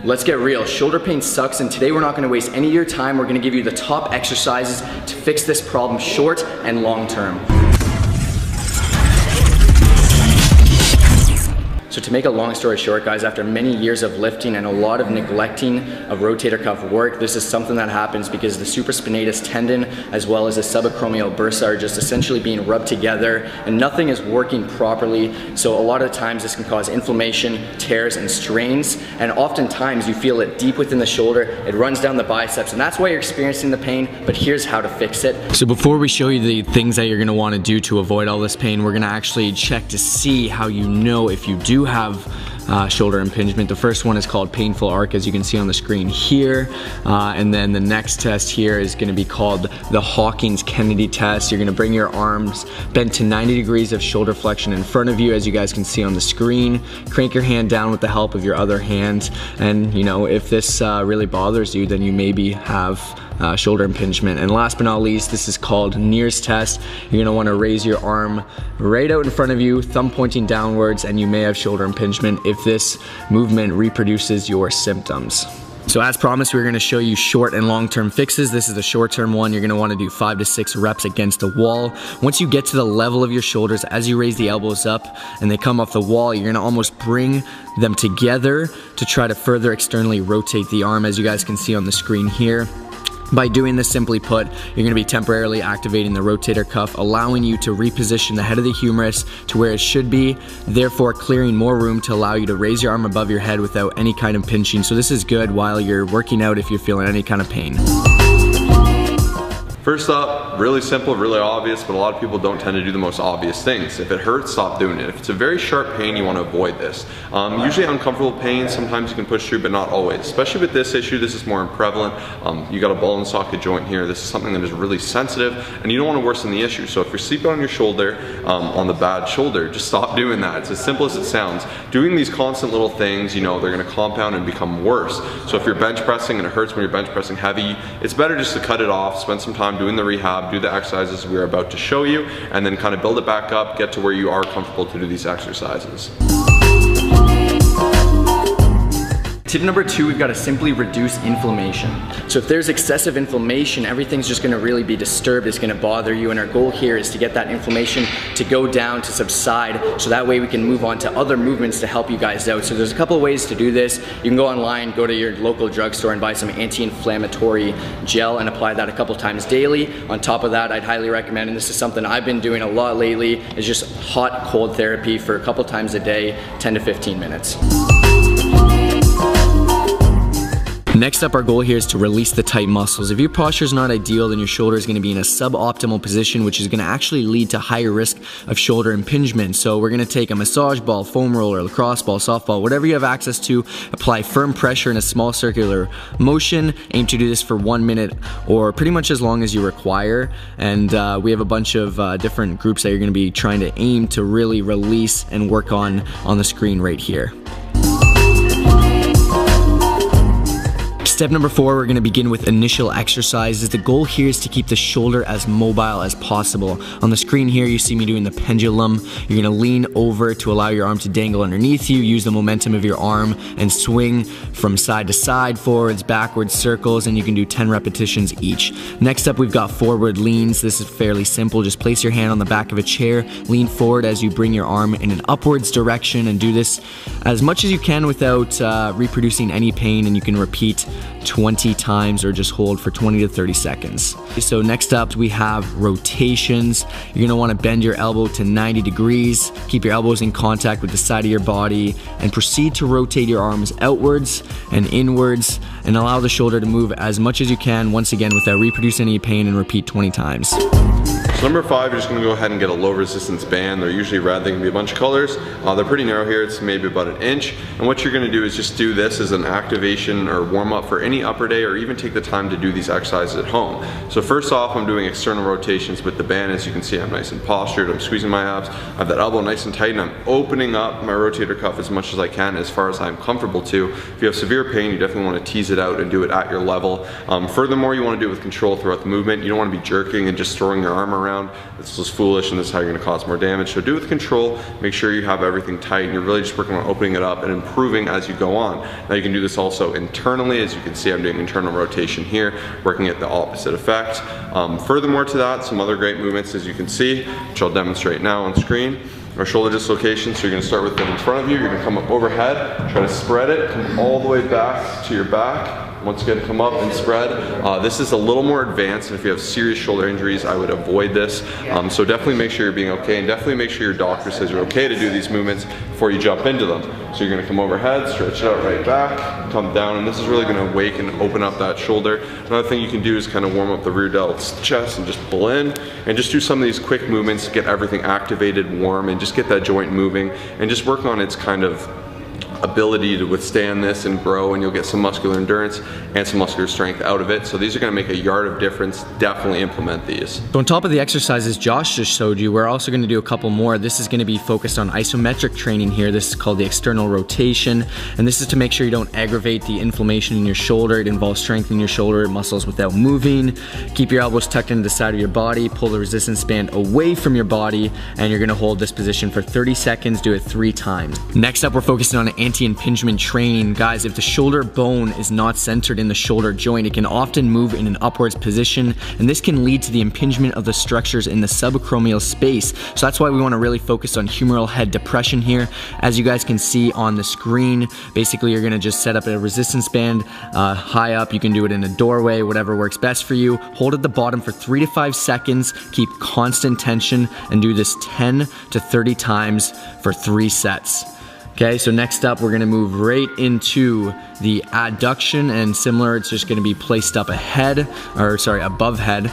let's get real. Shoulder pain sucks, and today we're not gonna waste any of your time. We're gonna give you the top exercises to fix this problem short and long term. So to make a long story short, guys, after many years of lifting and a lot of neglecting of rotator cuff work, this is something that happens because the supraspinatus tendon as well as the subacromial bursa are just essentially being rubbed together and nothing is working properly. So a lot of times this can cause inflammation, tears, and strains, and oftentimes you feel it deep within the shoulder. It runs down the biceps, and that's why you're experiencing the pain, but here's how to fix it. So before we show you the things that you're gonna wanna do to avoid all this pain, we're gonna actually check to see how you know if you do have shoulder impingement. The first one is called painful arc, as you can see on the screen here, and then the next test here is going to be called the Hawkins-Kennedy test. You're going to bring your arms bent to 90 degrees of shoulder flexion in front of you, as you guys can see on the screen. Crank your hand down with the help of your other hand, and you know, if this really bothers you, then you maybe have shoulder impingement. And last but not least, this is called Neer's test. You're gonna wanna raise your arm right out in front of you, thumb pointing downwards, and you may have shoulder impingement if this movement reproduces your symptoms. So as promised, we're gonna show you short and long-term fixes. This is the short-term one. You're gonna wanna do 5 to 6 reps against the wall. Once you get to the level of your shoulders, as you raise the elbows up and they come off the wall, you're gonna almost bring them together to try to further externally rotate the arm, as you guys can see on the screen here. By doing this, simply put, you're gonna be temporarily activating the rotator cuff, allowing you to reposition the head of the humerus to where it should be, therefore clearing more room to allow you to raise your arm above your head without any kind of pinching. So this is good while you're working out if you're feeling any kind of pain. First up, really simple, really obvious, but a lot of people don't tend to do the most obvious things. If it hurts, stop doing it. If it's a very sharp pain, you want to avoid this. Usually uncomfortable pain, sometimes you can push through, but not always. Especially with this issue, this is more prevalent. You got a ball and socket joint here. This is something that is really sensitive, and you don't want to worsen the issue. So if you're sleeping on your shoulder, on the bad shoulder, just stop doing that. It's as simple as it sounds. Doing these constant little things, you know, they're going to compound and become worse. So if you're bench pressing and it hurts when you're bench pressing heavy, it's better just to cut it off, spend some time doing the rehab, do the exercises we're about to show you, and then kind of build it back up, get to where you are comfortable to do these exercises. Tip number 2, we've got to simply reduce inflammation. So if there's excessive inflammation, everything's just gonna really be disturbed, it's gonna bother you, and our goal here is to get that inflammation to go down, to subside, so that way we can move on to other movements to help you guys out. So there's a couple of ways to do this. You can go online, go to your local drugstore and buy some anti-inflammatory gel and apply that a couple times daily. On top of that, I'd highly recommend, and this is something I've been doing a lot lately, is just hot cold therapy for a couple times a day, 10 to 15 minutes. Next up, our goal here is to release the tight muscles. If your posture is not ideal, then your shoulder is going to be in a suboptimal position, which is going to actually lead to higher risk of shoulder impingement. So we're going to take a massage ball, foam roller, lacrosse ball, softball, whatever you have access to, apply firm pressure in a small circular motion. Aim to do this for 1 minute or pretty much as long as you require. And we have a bunch of different groups that you're going to be trying to aim to really release and work on the screen right here. Step number 4, we're gonna begin with initial exercises. The goal here is to keep the shoulder as mobile as possible. On the screen here, you see me doing the pendulum. You're gonna lean over to allow your arm to dangle underneath you, use the momentum of your arm and swing from side to side, forwards, backwards, circles, and you can do 10 repetitions each. Next up, we've got forward leans. This is fairly simple. Just place your hand on the back of a chair, lean forward as you bring your arm in an upwards direction, and do this as much as you can without reproducing any pain, and you can repeat 20 times or just hold for 20 to 30 seconds. So next up, we have rotations. You're gonna wanna bend your elbow to 90 degrees, keep your elbows in contact with the side of your body, and proceed to rotate your arms outwards and inwards, and allow the shoulder to move as much as you can, once again, without reproducing any pain, and repeat 20 times. So number 5, you're just gonna go ahead and get a low resistance band. They're usually red, they can be a bunch of colors. They're pretty narrow here, it's maybe about 1 inch. And what you're gonna do is just do this as an activation or warm up for any upper day, or even take the time to do these exercises at home. So first off, I'm doing external rotations with the band. As you can see, I'm nice and postured, I'm squeezing my abs, I have that elbow nice and tight, and I'm opening up my rotator cuff as much as I can, as far as I'm comfortable to. If you have severe pain, you definitely wanna tease it out and do it at your level. Furthermore, you wanna do it with control throughout the movement. You don't wanna be jerking and just throwing your arm around. around. This is foolish and this is how you're gonna cause more damage. So do it with control, make sure you have everything tight and you're really just working on opening it up and improving as you go on. Now you can do this also internally. As you can see, I'm doing internal rotation here, working at the opposite effect. Furthermore to that, some other great movements as you can see, which I'll demonstrate now on screen. Our shoulder dislocation, so you're gonna start with it in front of you, you're gonna come up overhead, try to spread it, come all the way back to your back. Once again, come up and spread. This is a little more advanced, and if you have serious shoulder injuries, I would avoid this. So definitely make sure you're being okay, and definitely make sure your doctor says you're okay to do these movements before you jump into them. So you're gonna come overhead, stretch it out right back, come down, and this is really gonna wake and open up that shoulder. Another thing you can do is kind of warm up the rear delt's chest and just pull in, and just do some of these quick movements to get everything activated, warm, and just get that joint moving, and just work on its kind of ability to withstand this and grow, and you'll get some muscular endurance and some muscular strength out of it. So these are going to make a yard of difference. Definitely implement these. So on top of the exercises Josh just showed you, we're also going to do a couple more. This is going to be focused on isometric training here. This is called the external rotation, and this is to make sure you don't aggravate the inflammation in your shoulder. It involves strengthening your shoulder muscles without moving. Keep your elbows tucked into the side of your body, pull the resistance band away from your body, and you're going to hold this position for 30 seconds. Do it 3 times. Next up, we're focusing on anti-impingement training. Guys, if the shoulder bone is not centered in the shoulder joint, it can often move in an upwards position, and this can lead to the impingement of the structures in the subacromial space. So that's why we want to really focus on humeral head depression here. As you guys can see on the screen, basically you're going to just set up a resistance band high up. You can do it in a doorway, whatever works best for you. Hold at the bottom for 3 to 5 seconds, keep constant tension, and do this 10 to 30 times for 3 sets. Okay, so next up we're gonna move right into the adduction, and similar, it's just gonna be placed up above head.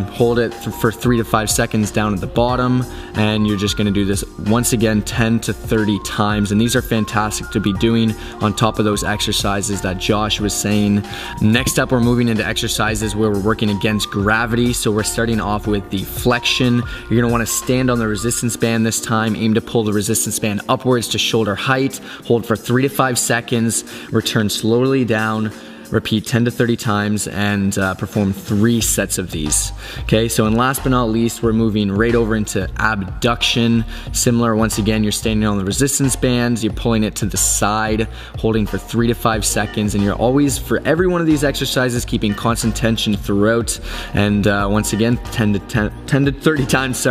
Hold it for 3 to 5 seconds down at the bottom, and you're just gonna do this once again 10 to 30 times, and these are fantastic to be doing on top of those exercises that Josh was saying. Next up, we're moving into exercises where we're working against gravity. So we're starting off with the flexion. You're gonna wanna stand on the resistance band this time, aim to pull the resistance band upwards to shoulder height, hold for 3 to 5 seconds, return slowly down, repeat 10 to 30 times, and perform 3 sets of these. Okay, so and last but not least, we're moving right over into abduction. Similar, once again, you're standing on the resistance bands, you're pulling it to the side, holding for 3 to 5 seconds, and you're always, for every one of these exercises, keeping constant tension throughout. And once again, 10 to 30 times,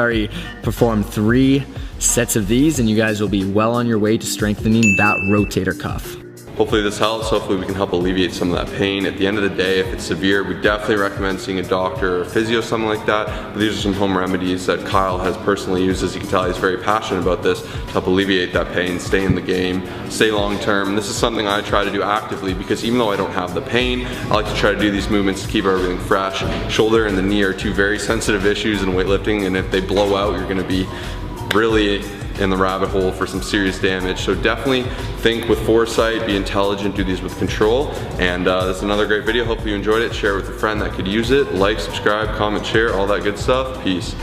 perform 3 sets of these, and you guys will be well on your way to strengthening that rotator cuff. Hopefully this helps. Hopefully we can help alleviate some of that pain. At the end of the day, if it's severe, we definitely recommend seeing a doctor or a physio, something like that. But these are some home remedies that Kyle has personally used. As you can tell, he's very passionate about this to help alleviate that pain, stay in the game, stay long term. This is something I try to do actively, because even though I don't have the pain, I like to try to do these movements to keep everything fresh. Shoulder and the knee are 2 very sensitive issues in weightlifting, and if they blow out, you're gonna be really in the rabbit hole for some serious damage. So definitely think with foresight, be intelligent, do these with control. And this is another great video. Hope you enjoyed it. Share it with a friend that could use it. Like, subscribe, comment, share, all that good stuff. Peace.